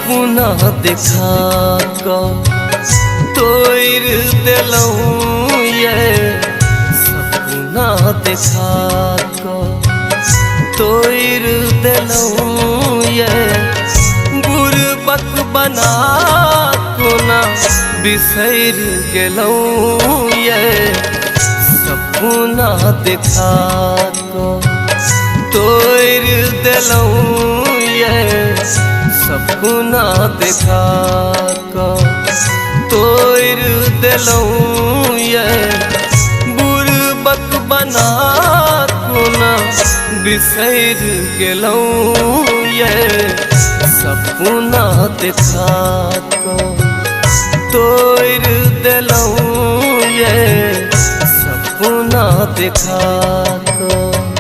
सपना देखा का तोड़ दिलऊं ये सपना देखा का तोड़ दिलऊं ये गुरबत बना को ना बिसर गेलऊं ये सपना देखा को तोड़ दिलऊं ये सपना देखा का तोड़ दिलऊं ये गुरबत बना को ना बिसर गेलऊं ये सपना देखा का तोड़ दिलऊं ये सपना देखा का।